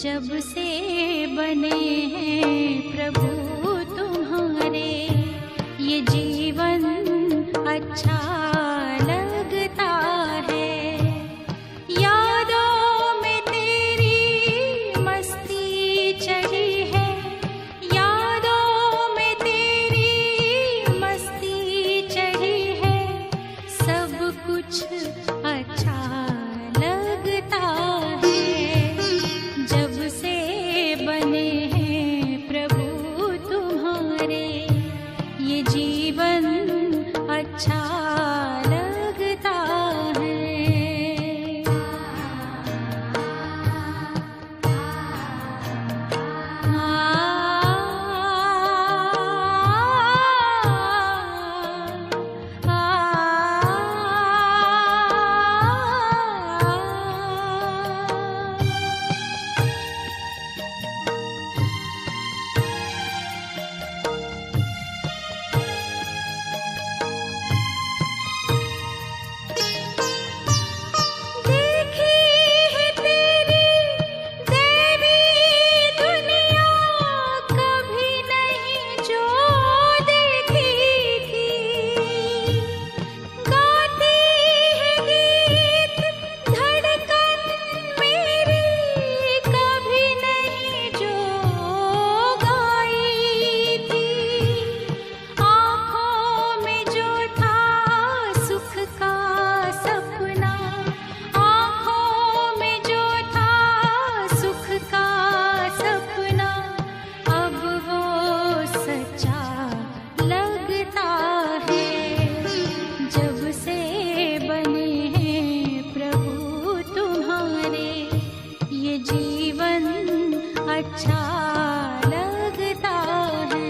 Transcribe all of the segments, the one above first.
जब से बने हैं प्रभु तुम्हारे, ये जीवन अच्छा लगता है। यादों में तेरी मस्ती चढ़ी है, यादों में तेरी मस्ती चढ़ी है। सब कुछ अच्छा लगता है। जब से बने हैं प्रभु तुम्हारे, ये जीवन अच्छा लगता है। अच्छा लगता है।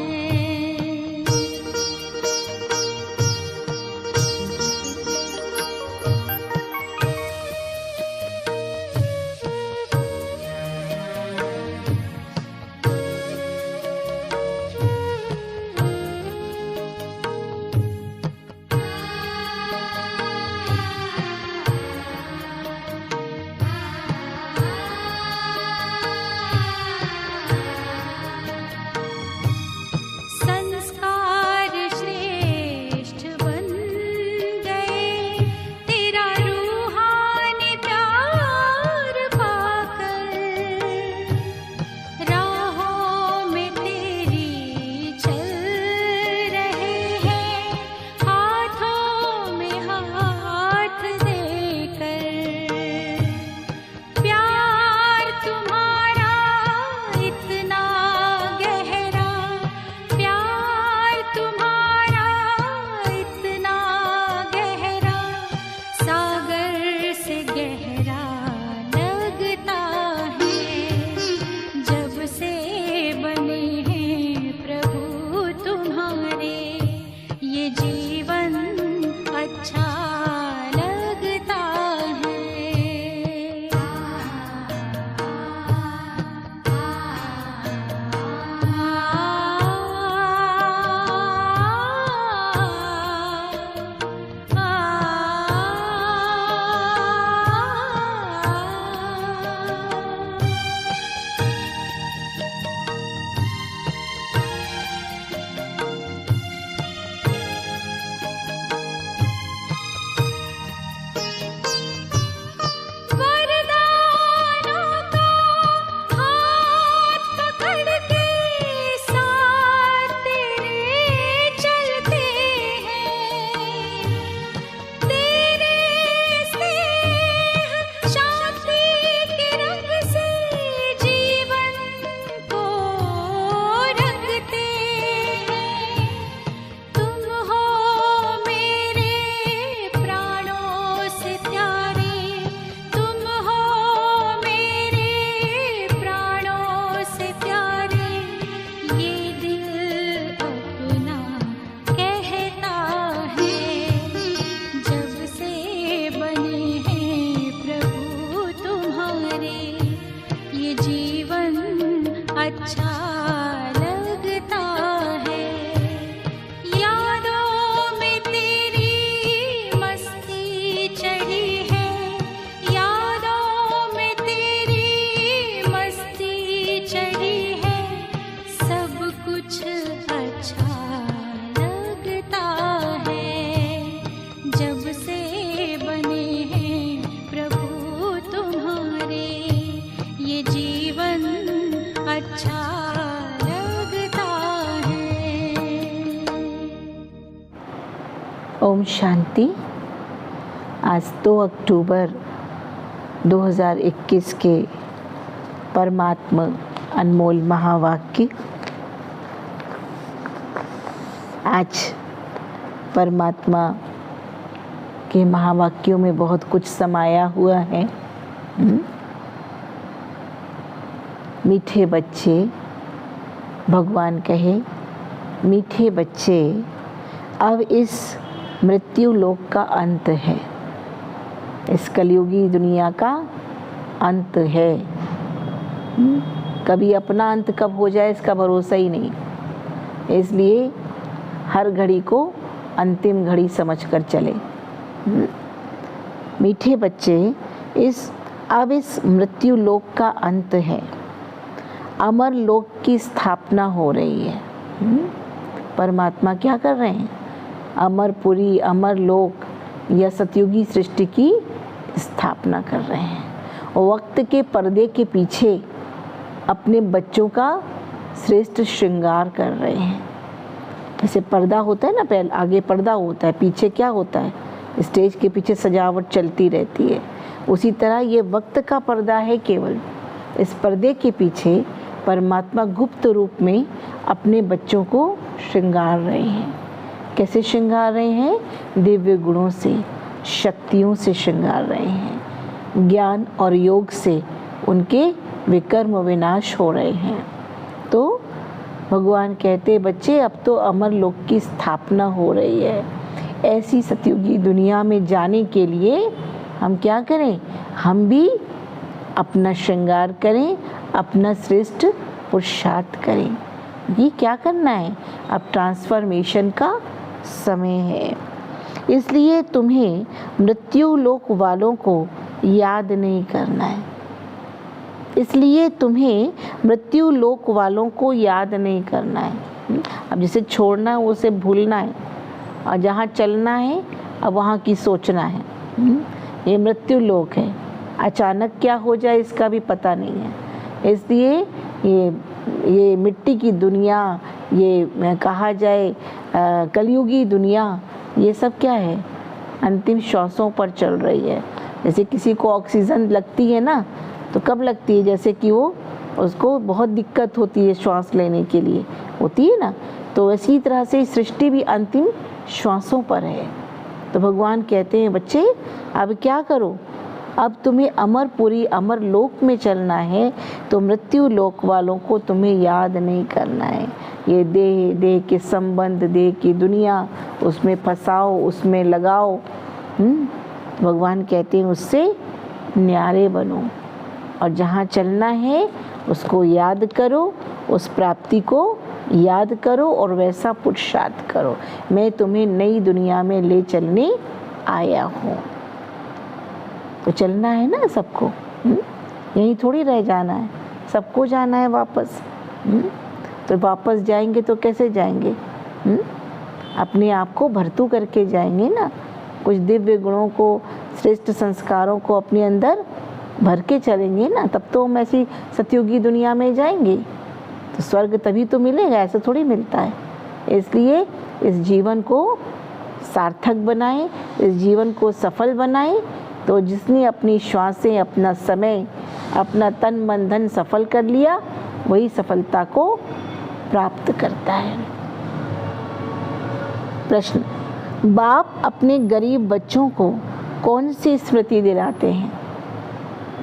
अच्छा लगता है। यादों में तेरी मस्ती चढ़ी है, यादों में तेरी मस्ती चढ़ी है, सब कुछ अच्छा लगता है। जब से बने हैं प्रभु तुम्हारे, ये जीवन अच्छा लगता है। ओम शांति। आज 2 अक्टूबर 2021 के परमात्मा अनमोल महावाक्य। आज परमात्मा के महावाक्यों में बहुत कुछ समाया हुआ है। मीठे बच्चे, भगवान कहे, मीठे बच्चे, अब इस मृत्यु लोक का अंत है, इस कलयुगी दुनिया का अंत है। कभी अपना अंत कब हो जाए इसका भरोसा ही नहीं, इसलिए हर घड़ी को अंतिम घड़ी समझकर चले। मीठे बच्चे, अब इस मृत्यु लोक का अंत है, अमर लोक की स्थापना हो रही है। परमात्मा क्या कर रहे हैं? अमरपुरी, अमर लोक या सतयुगी सृष्टि की स्थापना कर रहे हैं। वक्त के पर्दे के पीछे अपने बच्चों का श्रेष्ठ श्रृंगार कर रहे हैं। जैसे पर्दा होता है ना, पहले आगे पर्दा होता है, पीछे क्या होता है? स्टेज के पीछे सजावट चलती रहती है। उसी तरह ये वक्त का पर्दा है केवल। इस पर्दे के पीछे परमात्मा गुप्त रूप में अपने बच्चों को श्रृंगार रहे हैं। कैसे श्रृंगार रहे हैं? दिव्य गुणों से, शक्तियों से श्रृंगार रहे हैं। ज्ञान और योग से उनके विकर्म विनाश हो रहे हैं। तो भगवान कहते, बच्चे अब तो अमर लोक की स्थापना हो रही है। ऐसी सतयुगी दुनिया में जाने के लिए हम क्या करें? हम भी अपना श्रृंगार करें, अपना श्रेष्ठ पुरुषार्थ करें। ये क्या करना है? अब ट्रांसफॉर्मेशन का समय है। इसलिए तुम्हें मृत्यु लोक वालों को याद नहीं करना है। इसलिए तुम्हें मृत्यु लोक वालों को याद नहीं करना है। अब जिसे छोड़ना है उसे भूलना है, और जहाँ चलना है अब वहाँ की सोचना है। ये मृत्यु लोक है, अचानक क्या हो जाए इसका भी पता नहीं है। इसलिए ये मिट्टी की दुनिया, ये कहा जाए कलयुगी दुनिया, ये सब क्या है? अंतिम श्वासों पर चल रही है। जैसे किसी को ऑक्सीजन लगती है ना, तो कब लगती है? जैसे कि वो उसको बहुत दिक्कत होती है श्वास लेने के लिए, होती है ना। तो इसी तरह से सृष्टि भी अंतिम श्वासों पर है। तो भगवान कहते हैं, बच्चे अब क्या करो? अब तुम्हें अमरपुरी, अमर लोक में चलना है, तो मृत्यु लोक वालों को तुम्हें याद नहीं करना है। ये देह के संबंध, देह की दुनिया, उसमें फंसाओ, उसमें लगाओ। भगवान कहते हैं उससे न्यारे बनो, और जहाँ चलना है उसको याद करो, उस प्राप्ति को याद करो और वैसा पुरुषार्थ करो। मैं तुम्हें नई दुनिया में ले चलने आया हूँ। तो चलना है ना सबको, यहीं थोड़ी रह जाना है, सबको जाना है वापस। तो वापस जाएंगे तो कैसे जाएंगे? अपने आप को भरतू करके जाएंगे ना, कुछ दिव्य गुणों को, श्रेष्ठ संस्कारों को अपने अंदर भर के चलेंगे ना, तब तो हम ऐसी सतयुगी दुनिया में जाएंगे। तो स्वर्ग तभी तो मिलेगा, ऐसे थोड़ी मिलता है। इसलिए इस जीवन को सार्थक बनाएं, इस जीवन को सफल बनाएं। तो जिसने अपनी श्वासें, अपना समय, अपना तन मन धन सफल कर लिया, वही सफलता को प्राप्त करता है। प्रश्न, बाप अपने गरीब बच्चों को कौन सी स्मृति दिलाते हैं?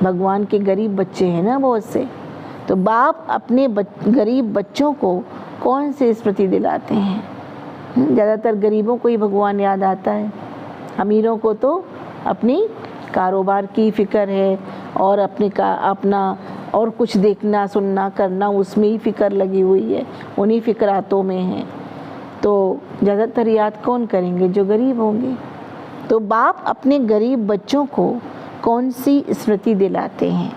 भगवान के गरीब बच्चे हैं ना बहुत से, तो बाप अपने गरीब बच्चों को कौन सी स्मृति दिलाते हैं? ज़्यादातर गरीबों को ही भगवान याद आता है। अमीरों को तो अपनी कारोबार की फिक्र है और अपना और कुछ देखना सुनना करना उसमें ही फिक्र लगी हुई है, उन्हीं फिक्रातों में है। तो ज़्यादातर याद कौन करेंगे? जो गरीब होंगे। तो बाप अपने गरीब बच्चों को कौन सी स्मृति दिलाते हैं?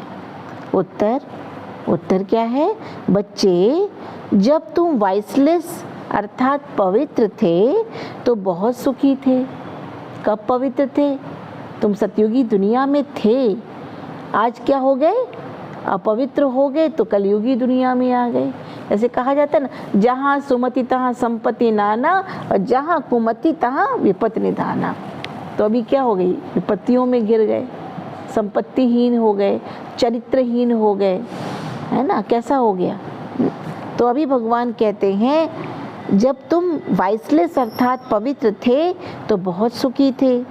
उत्तर क्या है? बच्चे, जब तुम वाइसलेस अर्थात पवित्र थे तो बहुत सुखी थे। कब पवित्र थे? तुम सतयुगी दुनिया में थे। आज क्या हो गए? अपवित्र हो गए तो कलयुगी दुनिया में आ गए। ऐसे कहा जाता है ना, जहाँ सुमति तहाँ संपत्ति नाना और जहाँ कुमति तहाँ विपत्ति निधाना। तो अभी क्या हो गई? विपत्तियों में गिर गए, संपत्तिहीन हो गए, चरित्रहीन हो गए, है ना? कैसा हो गया? तो अभी भगवान कहते हैं, जब तुम वाइसलेस अर्थात पवित्र थे तो बहुत सुखी थे।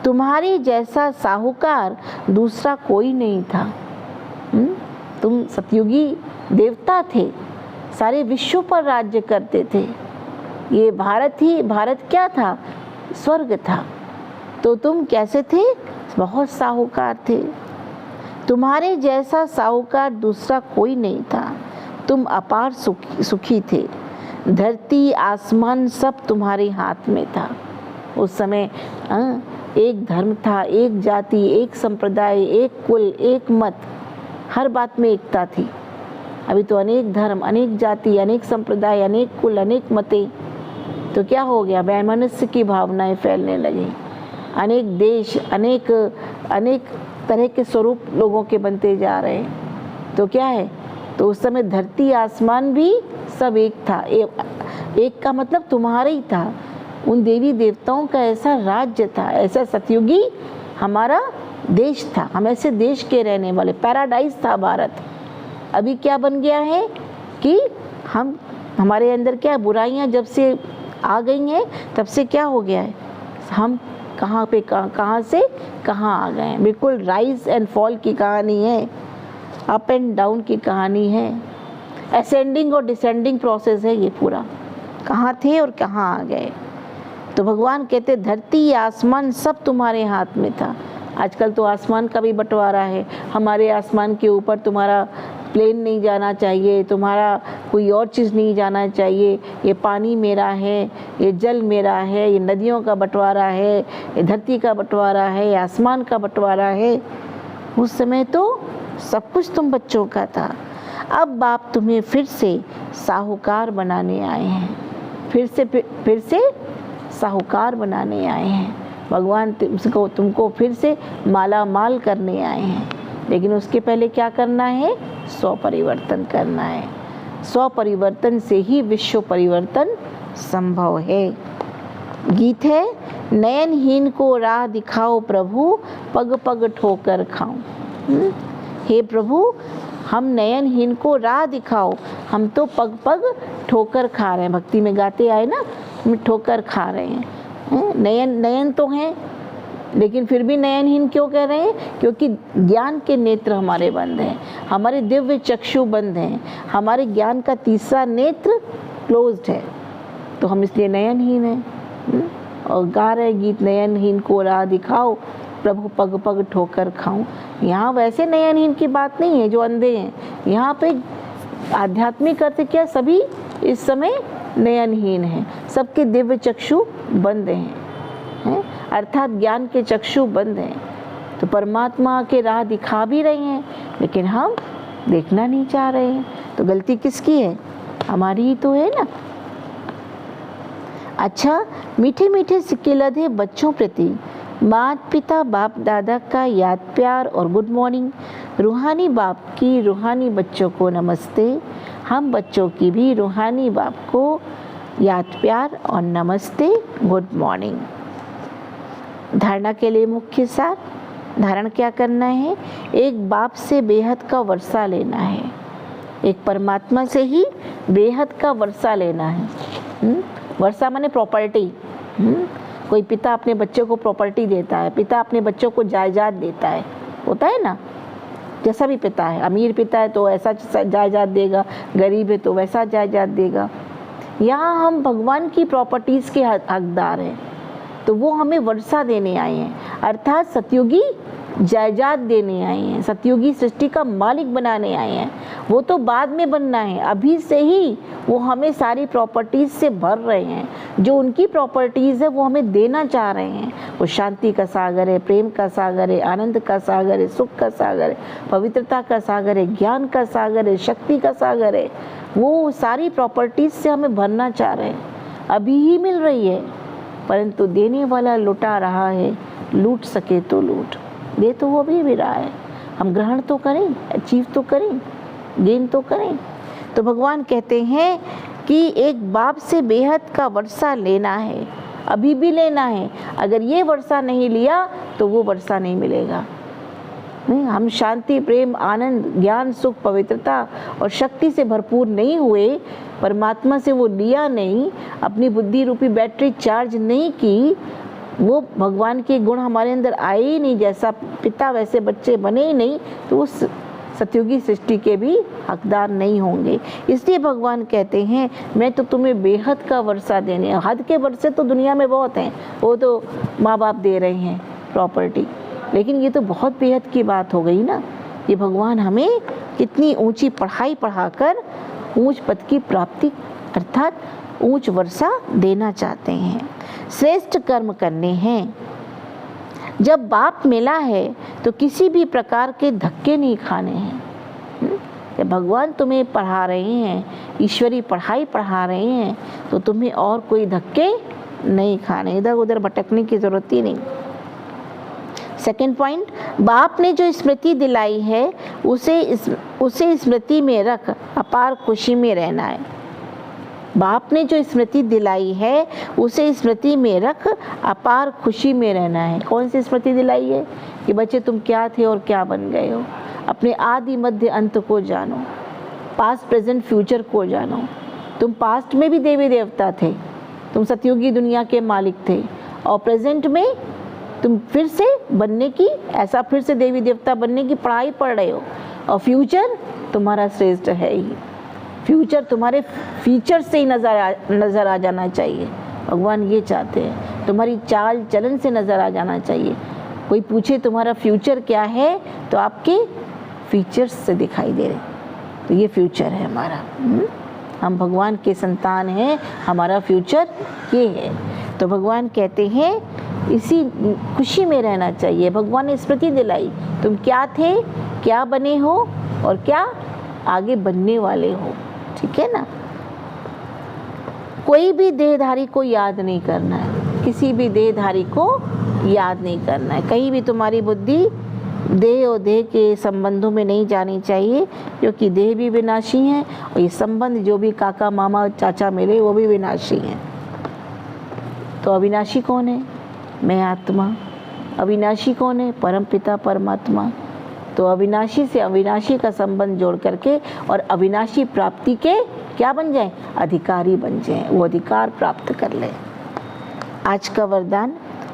तुम्हारी जैसा साहूकार दूसरा कोई नहीं था। तुम सतयुगी देवता थे, सारे विश्व पर राज्य करते थे। ये भारत क्या था? स्वर्ग था। तो तुम कैसे थे? बहुत साहूकार थे। तुम्हारे जैसा साहूकार दूसरा कोई नहीं था। तुम अपार सुखी थे। धरती आसमान सब तुम्हारे हाथ में था। उस समय एक धर्म था, एक जाति, एक संप्रदाय, एक कुल, एक मत, हर बात में एकता थी। अभी तो अनेक धर्म, अनेक जाति, अनेक संप्रदाय, अनेक कुल, अनेक मतें। तो क्या हो गया? वैमनस्य की भावनाएं फैलने लगी। अनेक देश, अनेक तरह के स्वरूप लोगों के बनते जा रहे हैं। तो क्या है? तो उस समय धरती आसमान भी सब एक था। एक का मतलब तुम्हारा ही था। उन देवी देवताओं का ऐसा राज्य था, ऐसा सतयुगी हमारा देश था। हम ऐसे देश के रहने वाले, पैराडाइज था भारत। अभी क्या बन गया है कि हमारे अंदर क्या बुराइयां जब से आ गई हैं, तब से क्या हो गया है? हम कहाँ से कहाँ आ गए हैं। बिल्कुल राइज एंड फॉल की कहानी है, अप एंड डाउन की कहानी है, असेंडिंग और डिसेंडिंग प्रोसेस है ये पूरा। कहाँ थे और कहाँ आ गए। तो भगवान कहते धरती आसमान सब तुम्हारे हाथ में था। आजकल तो आसमान का भी बंटवारा है। हमारे आसमान के ऊपर तुम्हारा प्लेन नहीं जाना चाहिए, तुम्हारा कोई और चीज़ नहीं जाना चाहिए। ये पानी मेरा है, ये जल मेरा है, ये नदियों का बंटवारा है, ये धरती का बंटवारा है, ये आसमान का बंटवारा है। उस समय तो सब कुछ तुम बच्चों का था। अब बाप तुम्हें फिर से साहूकार बनाने आए हैं। फिर से साहूकार बनाने आए हैं। भगवान तुमको फिर से माला माल करने आए हैं। लेकिन उसके पहले क्या करना है? स्व परिवर्तन करना है। स्व परिवर्तन से ही विश्व परिवर्तन संभव है। गीत है, नयनहीन को राह दिखाओ प्रभु, पग पग ठोकर खाऊं। हे प्रभु, हम नयनहीन को राह दिखाओ। हम तो पग पग ठोकर खा रहे हैं। भक्ति में गाते आए ना, हम ठोकर खा रहे हैं। नयन तो हैं, लेकिन फिर भी नयनहीन क्यों कह रहे हैं? क्योंकि ज्ञान के नेत्र हमारे बंद हैं, हमारे दिव्य चक्षु बंद हैं, हमारे ज्ञान का तीसरा नेत्र क्लोज्ड है। तो हम इसलिए नयनहीन हैं। और गा रहे गीत, नयनहीन को राह दिखाओ प्रभु, पग पग ठोकर खाऊं। यहाँ वैसे नयनहीन की बात नहीं है जो अंधे हैं। यहाँ पे आध्यात्मिक अर्थ क्या? सभी इस समय नयनहीन हैं, सबके दिव्य चक्षु बंद हैं, अर्थात ज्ञान के चक्षु बंद हैं। तो परमात्मा के राह दिखा भी रहे हैं, लेकिन हम देखना नहीं चाह रहे हैं। तो गलती किसकी है? हमारी ही तो है ना। अच्छा, मीठे मीठे सिक्के लदे बच्चों प्रति माता पिता बाप दादा का याद प्यार और गुड मॉर्निंग। रूहानी बाप की रूहानी बच्चों को नमस्ते। हम बच्चों की भी रूहानी बाप को याद प्यार और नमस्ते, गुड मॉर्निंग। धारणा के लिए मुख्य सार, धारण क्या करना है? एक बाप से बेहद का वर्षा लेना है। एक परमात्मा से ही बेहद का वर्षा लेना है। वर्षा माने प्रॉपर्टी। कोई पिता अपने बच्चों को प्रॉपर्टी देता है, पिता अपने बच्चों को जायदाद देता है, होता है ना। जैसा भी पिता है, अमीर पिता है तो ऐसा जायदाद देगा, गरीब है तो वैसा जायदाद देगा। यहाँ हम भगवान की प्रॉपर्टीज़ के हकदार हैं, तो वो हमें वर्षा देने आए हैं, अर्थात सतयुगी जायदाद देने आए हैं, सतयुगी सृष्टि का मालिक बनाने आए हैं। वो तो बाद में बनना है, अभी से ही वो हमें सारी प्रॉपर्टीज़ से भर रहे हैं। जो उनकी प्रॉपर्टीज़ है वो हमें देना चाह रहे हैं। वो शांति का सागर है, प्रेम का सागर है, आनंद का सागर है, सुख का सागर है, पवित्रता का सागर है, ज्ञान का सागर है, शक्ति का सागर है। वो सारी प्रॉपर्टीज़ से हमें भरना चाह रहे हैं। अभी ही मिल रही है, परंतु देने वाला लुटा रहा है, लूट सके तो लूट। दे तो वो भी रहा है, हम ग्रहण तो करें, अचीव तो करें, गेन तो करें। तो भगवान कहते हैं कि एक बाप से बेहद का वर्षा लेना है, अभी भी लेना है। अगर ये वर्षा नहीं लिया तो वो वर्षा नहीं मिलेगा। हम शांति, प्रेम, आनंद, ज्ञान, सुख, पवित्रता और शक्ति से भरपूर नहीं हुए, परमात्मा से वो लिया नहीं, अपनी बुद्धि रूपी बैटरी चार्ज नहीं की, वो भगवान के गुण हमारे अंदर आए ही नहीं, जैसा पिता वैसे बच्चे बने ही नहीं, तो उस सतयुगी सृष्टि के भी हकदार नहीं होंगे। इसलिए भगवान कहते हैं मैं तो तुम्हें बेहद का वर्षा देने। हद के वर्षे तो दुनिया में बहुत हैं, वो तो माँ बाप दे रहे हैं प्रॉपर्टी, लेकिन ये तो बहुत बेहद की बात हो गई ना। ये भगवान हमें कितनी ऊंची पढ़ाई पढ़ाकर ऊंच पद की प्राप्ति अर्थात ऊंच वर्षा देना चाहते हैं। श्रेष्ठ कर्म करने हैं। जब बाप मिला है तो किसी भी प्रकार के धक्के नहीं खाने हैं। जब भगवान तुम्हें पढ़ा रहे हैं, ईश्वरी पढ़ाई पढ़ा रहे हैं, तो तुम्हें और कोई धक्के नहीं खाने, इधर उधर भटकने की जरूरत ही नहीं। सेकंड पॉइंट, बाप ने जो स्मृति दिलाई है उसे स्मृति में रख अपार खुशी में रहना है। बाप ने जो स्मृति दिलाई है उसे स्मृति में रख अपार खुशी में रहना है। कौन सी स्मृति दिलाई है? कि बच्चे तुम क्या थे और क्या बन गए हो। अपने आदि मध्य अंत को जानो, पास्ट प्रेजेंट फ्यूचर को जानो। तुम पास्ट में भी देवी देवता थे, तुम सतयुगी दुनिया के मालिक थे, और प्रेजेंट में तुम फिर से बनने की, ऐसा फिर से देवी देवता बनने की पढ़ाई पढ़ रहे हो। और फ्यूचर तुम्हारा श्रेष्ठ है ही। फ्यूचर तुम्हारे फीचर से ही नज़र आ जाना चाहिए। भगवान ये चाहते हैं, तुम्हारी चाल चलन से नज़र आ जाना चाहिए। कोई पूछे तुम्हारा फ्यूचर क्या है तो आपके फीचर्स से दिखाई दे रहे, तो ये फ्यूचर है हमारा। हम भगवान के संतान हैं, हमारा फ्यूचर ये है। तो भगवान कहते हैं इसी खुशी में रहना चाहिए। भगवान ने स्मृति दिलाई, तुम क्या थे, क्या बने हो और क्या आगे बनने वाले हो। ठीक है ना। कोई भी देहधारी को याद नहीं करना है, किसी भी देहधारी को याद नहीं करना है। कहीं भी तुम्हारी बुद्धि देह और देह के संबंधों में नहीं जानी चाहिए, क्योंकि देह भी विनाशी है और ये संबंध जो भी काका मामा चाचा मिले वो भी विनाशी हैं। तो अविनाशी कौन है? मैं आत्मा। अविनाशी कौन है? परम पिता परमात्मा। तो अविनाशी से अविनाशी का संबंध जोड़ करके और अविनाशी प्राप्ति के क्या बन जाए? अधिकारी बन जाए, वो अधिकार प्राप्त कर ले। आज का वरदान,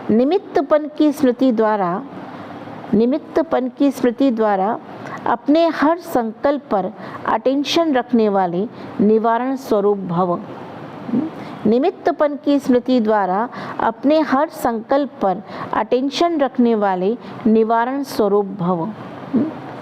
निमित्तपन की स्मृति द्वारा अपने हर संकल्प पर अटेंशन रखने वाले निवारण स्वरूप भव। निमित्तपन की स्मृति द्वारा अपने हर संकल्प पर अटेंशन रखने वाले निवारण स्वरूप भव।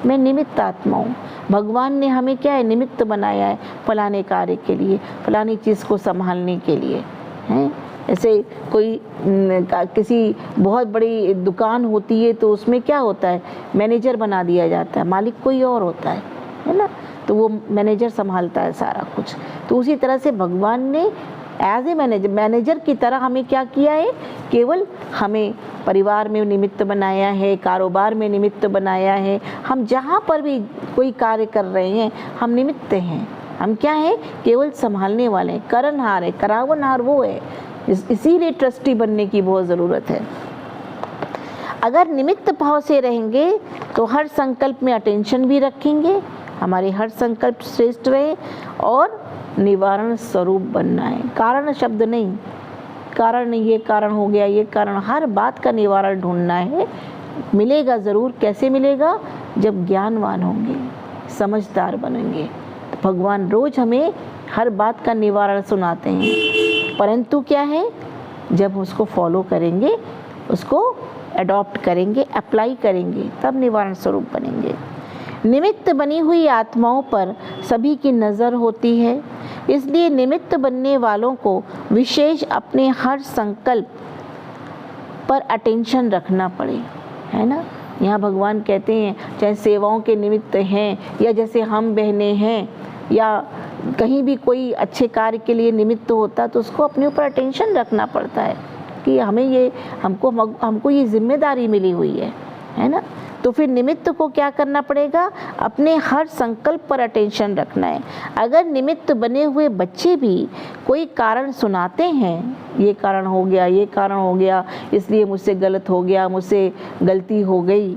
मैं निमित्त आत्मा हूँ। भगवान ने हमें क्या है? निमित्त बनाया है फलाने कार्य के लिए, फलानी चीज़ को संभालने के लिए। हैं ऐसे कोई किसी बहुत बड़ी दुकान होती है तो उसमें क्या होता है? मैनेजर बना दिया जाता है, मालिक कोई और होता है ना, तो वो मैनेजर संभालता है सारा कुछ। तो उसी तरह से भगवान ने एज ए मैनेजर की तरह हमें क्या किया है? केवल हमें परिवार में निमित्त बनाया है, कारोबार में निमित्त बनाया है। हम जहाँ पर भी कोई कार्य कर रहे हैं हम निमित्त हैं। हम क्या हैं? केवल संभालने वाले, करनहार है, करावनहार वो है। इसीलिए ट्रस्टी बनने की बहुत ज़रूरत है। अगर निमित्त भाव से रहेंगे तो हर संकल्प में अटेंशन भी रखेंगे, हमारे हर संकल्प श्रेष्ठ रहे, और निवारण स्वरूप बनना है। कारण शब्द नहीं, कारण नहीं ये कारण हो गया, ये कारण, हर बात का निवारण ढूंढना है। मिलेगा ज़रूर। कैसे मिलेगा? जब ज्ञानवान होंगे, समझदार बनेंगे। तो भगवान रोज़ हमें हर बात का निवारण सुनाते हैं, परंतु क्या है? जब उसको फॉलो करेंगे, उसको अडॉप्ट करेंगे, अप्लाई करेंगे, तब निवारण स्वरूप बनेंगे। निमित्त बनी हुई आत्माओं पर सभी की नज़र होती है, इसलिए निमित्त बनने वालों को विशेष अपने हर संकल्प पर अटेंशन रखना पड़े, है ना। यहाँ भगवान कहते हैं चाहे सेवाओं के निमित्त हैं या जैसे हम बहनें हैं या कहीं भी कोई अच्छे कार्य के लिए निमित्त होता तो उसको अपने ऊपर अटेंशन रखना पड़ता है कि हमें ये हमको ये जिम्मेदारी मिली हुई है ना। तो फिर निमित्त को क्या करना पड़ेगा, अपने हर संकल्प पर अटेंशन रखना है। अगर निमित्त बने हुए बच्चे भी कोई कारण सुनाते हैं, ये कारण हो गया, ये कारण हो गया, इसलिए मुझसे गलत हो गया, मुझसे गलती हो गई,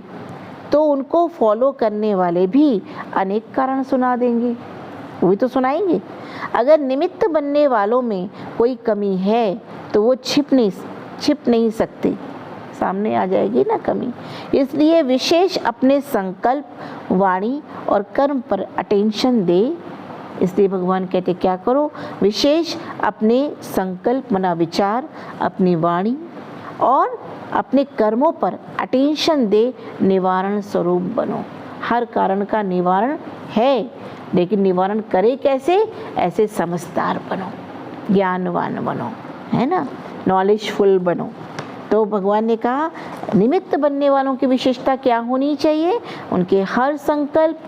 तो उनको फॉलो करने वाले भी अनेक कारण सुना देंगे, वो भी तो सुनाएंगे। अगर निमित्त बनने वालों में कोई कमी है तो वो छिप नहीं सकती, सामने आ जाएगी ना कमी। इसलिए विशेष अपने संकल्प, वाणी और कर्म पर अटेंशन दे। इसलिए भगवान कहते क्या करो, विशेष अपने संकल्प मना विचार, अपनी वाणी और अपने कर्मों पर अटेंशन दे, निवारण स्वरूप बनो। हर कारण का निवारण है, लेकिन निवारण करे कैसे, ऐसे समझदार बनो, ज्ञानवान बनो, है ना, नॉलेजफुल बनो। तो भगवान ने कहा निमित्त बनने वालों की विशेषता क्या होनी चाहिए, उनके हर संकल्प,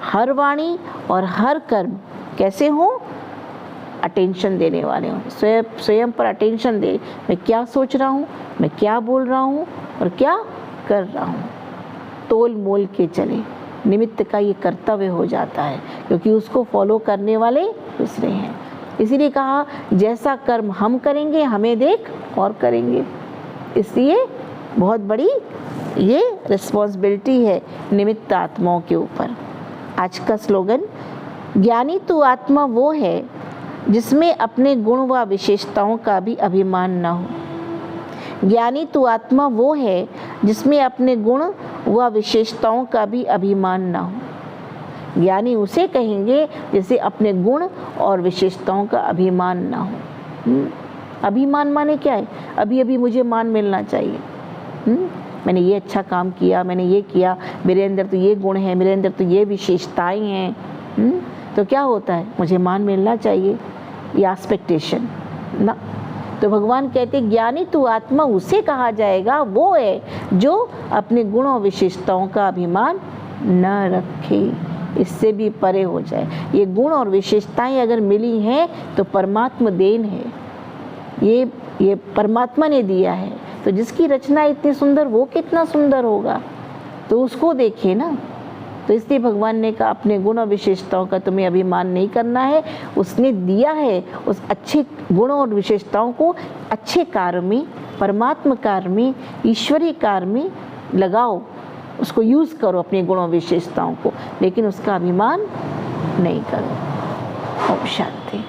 हर वाणी और हर कर्म कैसे हों, अटेंशन देने वाले हों, स्वयं पर अटेंशन दे। मैं क्या सोच रहा हूँ, मैं क्या बोल रहा हूँ और क्या कर रहा हूँ, तोल मोल के चले। निमित्त का ये कर्तव्य हो जाता है, क्योंकि उसको फॉलो करने वाले दूसरे हैं। इसीलिए कहा जैसा कर्म हम करेंगे हमें देख और करेंगे। इसलिए बहुत बड़ी ये रिस्पॉन्सिबिलिटी है निमित्त आत्माओं के ऊपर। आज का स्लोगन, ज्ञानी तो आत्मा वो है जिसमें अपने गुण व विशेषताओं का भी अभिमान न हो। ज्ञानी तो आत्मा वो है जिसमें अपने गुण व विशेषताओं का भी अभिमान न हो। ज्ञानी उसे कहेंगे जिसे अपने गुण और विशेषताओं का अभिमान न हो। अभिमान माने क्या है, अभी अभी मुझे मान मिलना चाहिए, मैंने ये अच्छा काम किया, मैंने ये किया, मेरे अंदर तो ये गुण है, मेरे अंदर तो ये विशेषताएं हैं, तो क्या होता है, मुझे मान मिलना चाहिए, ये एक्सपेक्टेशन ना। तो भगवान कहते ज्ञानी तू आत्मा उसे कहा जाएगा वो है जो अपने गुण और विशेषताओं का अभिमान न रखे, इससे भी परे हो जाए। ये गुण और विशेषताएं अगर मिली हैं तो परमात्मा देन है, ये परमात्मा ने दिया है। तो जिसकी रचना इतनी सुंदर वो कितना सुंदर होगा, तो उसको देखिए ना। तो इसलिए भगवान ने कहा अपने गुण और विशेषताओं का तुम्हें अभिमान नहीं करना है, उसने दिया है, उस अच्छे गुणों और विशेषताओं को अच्छे कार्य में, परमात्मा कार्य में, ईश्वरीय कार्य में लगाओ, उसको यूज़ करो अपने गुणों और विशेषताओं को, लेकिन उसका अभिमान नहीं करो। ओम शांति।